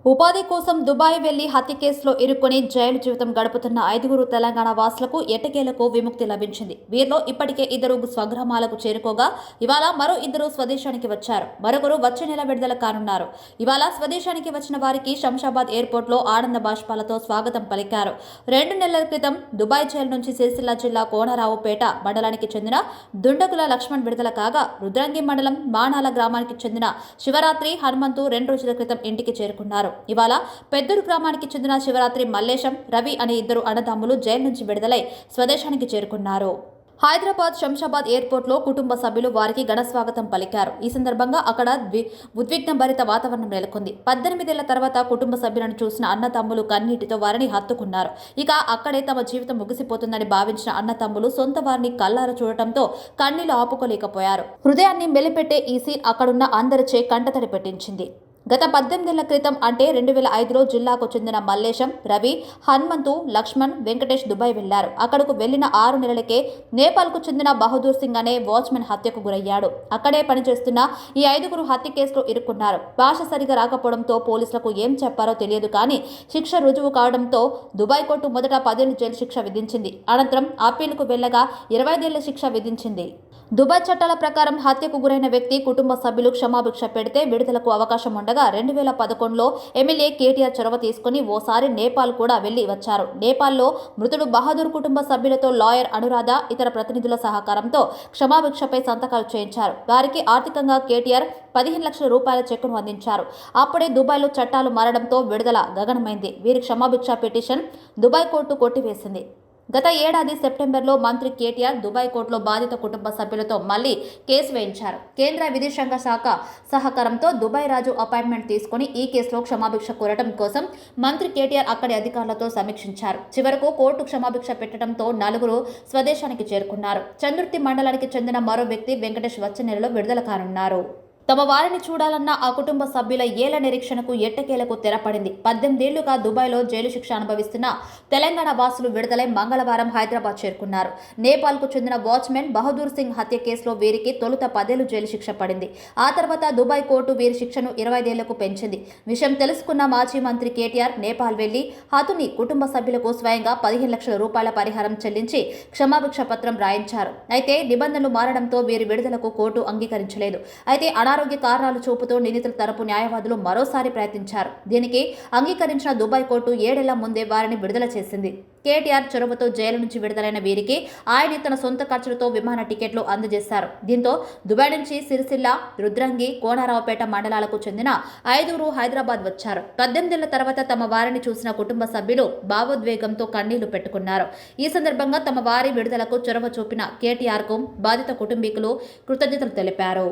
ఉపాధి కోసం దుబాయ్ వెళ్లి హత్య కేసులో ఇరుక్కొని జైలు జీవితం గడుపుతున్న 5 తెలంగాణ వాసులకు ఎట్టకేలకు విముక్తి లభించింది. వీరిలో ఇప్పటికే 2 స్వగ్రామాలకు చేరుకోగా ఇవాళ మరో 2 స్వదేశానికి వచ్చారు. మరొకరు వచ్చే నెల విడుదల కానున్నారు. ఇవాళ స్వదేశానికి వచ్చిన వారికి శంషాబాద్ ఎయిర్పోర్ట్లో ఆనంద బాష్పాలతో స్వాగతం పలికారు. 2 నెలల క్రితం దుబాయ్ జైలు నుంచి సిరిసిల్ల జిల్లా కోనరావుపేట మండలానికి చెందిన దుండగుల లక్ష్మణ్ విడుదల కాగా రుద్రంగి మండలం మానాల గ్రామానికి చెందిన శివరాత్రి హనుమంతు 2 రోజుల క్రితం ఇంటికి చేరుకున్నారు. ఇవాళ పెద్దూరు గ్రామానికి చెందిన శివరాత్రి మల్లేశం, రవి అనే 2 అన్నదమ్ములు జైలు నుంచి విడుదలై స్వదేశానికి చేరుకున్నారు. హైదరాబాద్ శంషాబాద్ ఎయిర్పోర్ట్లో కుటుంబ సభ్యులు వారికి ఘన స్వాగతం పలికారు. ఈ సందర్భంగా అక్కడ ఉద్విగ్నభరిత వాతావరణం నెలకొంది. 18 ఏళ్ల తర్వాత కుటుంబ సభ్యులను చూసిన అన్నతమ్ములు కన్నీటితో వారిని హత్తుకున్నారు. ఇక అక్కడే తమ జీవితం ముగిసిపోతుందని భావించిన అన్నతమ్ములు సొంత వారిని కళ్ళారా చూడటంతో కన్నీళ్లు ఆపుకోలేకపోయారు. హృదయాన్ని మెలిపెట్టే ఈ సీన్ అక్కడున్న అందరిచే కంటతడి పెట్టించింది. గత 18 ఏళ్ల క్రితం అంటే 2005లో జిల్లాకు చెందిన మల్లేశం, రవి, హనుమంతు, లక్ష్మణ్, వెంకటేష్ దుబాయ్ వెళ్లారు. అక్కడకు వెళ్లిన 6 నెలలకే నేపాల్కు చెందిన బహదూర్ సింగ్ అనే వాచ్మెన్ హత్యకు గురయ్యాడు. అక్కడే పనిచేస్తున్న ఈ 5 హత్య కేసులో ఇరుక్కున్నారు. భాష సరిగా రాకపోవడంతో పోలీసులకు ఏం చెప్పారో తెలియదు కానీ శిక్ష రుజువు కావడంతో దుబాయ్ కోర్టు మొదట 10 ఏళ్ల జైలు శిక్ష విధించింది. అనంతరం అప్పీలుకు వెళ్లగా 25 ఏళ్ల శిక్ష విధించింది. దుబాయ్ చట్టాల ప్రకారం హత్యకు గురైన వ్యక్తి కుటుంబ సభ్యులు క్షమాభిక్ష పెడితే విడుదలకు అవకాశం ఉండగా 2011లో ఎమ్మెల్యే కేటీఆర్ చొరవ తీసుకుని ఓసారి నేపాల్ కూడా వెళ్లి వచ్చారు. నేపాల్లో మృతుడు బహదూర్ కుటుంబ సభ్యులతో లాయర్ అనురాధ, ఇతర ప్రతినిధుల సహకారంతో క్షమాభిక్షపై సంతకాలు చేయించారు. వారికి ఆర్థికంగా కేటీఆర్ 15 లక్షల రూపాయల చెక్కును అందించారు. అప్పుడే దుబాయ్లో చట్టాలు మారడంతో విడుదల గగనమైంది. వీరి క్షమాభిక్ష పిటిషన్ దుబాయ్ కోర్టు కొట్టివేసింది. గత ఏడాది సెప్టెంబర్లో మంత్రి కేటీఆర్ దుబాయ్ కోర్టులో బాధిత కుటుంబ సభ్యులతో మళ్లీ కేసు వేయించారు. కేంద్ర విదేశాంగ శాఖ సహకారంతో దుబాయ్ రాజు అపాయింట్మెంట్ తీసుకుని ఈ కేసులో క్షమాభిక్ష కోరటం కోసం మంత్రి కేటీఆర్ అక్కడి అధికారులతో సమీక్షించారు. చివరకు కోర్టు క్షమాభిక్ష పెట్టడంతో 4 స్వదేశానికి చేరుకున్నారు. చంద్రుర్తి మండలానికి చెందిన మరో వ్యక్తి వెంకటేష్ వచ్చే నెలలో విడుదల కానున్నారు. తమ వారిని చూడాలన్న ఆ కుటుంబ సభ్యుల ఏళ్ల నిరీక్షణకు ఎట్టకేలకు తెరపడింది. 18 ఏళ్లుగా దుబాయ్లో జైలు శిక్ష అనుభవిస్తున్న తెలంగాణ వాసులు విడుదలై మంగళవారం హైదరాబాద్ చేరుకున్నారు. నేపాల్కు చెందిన వాచ్మెన్ బహదూర్ సింగ్ హత్య కేసులో వీరికి తొలుత 10 ఏళ్లు జైలు శిక్ష పడింది. ఆ తర్వాత దుబాయ్ కోర్టు వీరి శిక్షను 25 ఏళ్లకు పెంచింది. విషయం తెలుసుకున్న మాజీ మంత్రి కేటీఆర్ నేపాల్ వెళ్లి హతుని కుటుంబ సభ్యులకు స్వయంగా 15 లక్షల రూపాయల పరిహారం చెల్లించి క్షమాభిక్ష పత్రం రాయించారు. అయితే నిబంధనలు మారడంతో వీరి విడుదలకు కోర్టు అంగీకరించలేదు. అయితే ఆరోగ్య కారణాలు చూపుతూ నిందితుల తరపు న్యాయవాదులు మరోసారి ప్రయత్నించారు. దీనికి అంగీకరించిన దుబాయ్ కోర్టు 7 ఏళ్ల ముందే వారిని విడుదల చేసింది. కేటీఆర్ చొరవతో జైలు నుంచి విడుదలైన వీరికి ఆయన తన సొంత ఖర్చులతో విమాన టికెట్లు అందజేశారు. దీంతో దుబాయ్ నుంచి సిరిసిల్ల, రుద్రంగి, కోనరావుపేట మండలాలకు చెందిన 5 హైదరాబాద్ వచ్చారు. 18 ఏళ్ల తర్వాత తమ వారిని చూసిన కుటుంబ సభ్యులు భావోద్వేగంతో కన్నీళ్లు పెట్టుకున్నారు. ఈ సందర్భంగా తమ వారి విడుదలకు చొరవ చూపిన కేటీఆర్కు బాధిత కుటుంబీకులు కృతజ్ఞతలు తెలిపారు.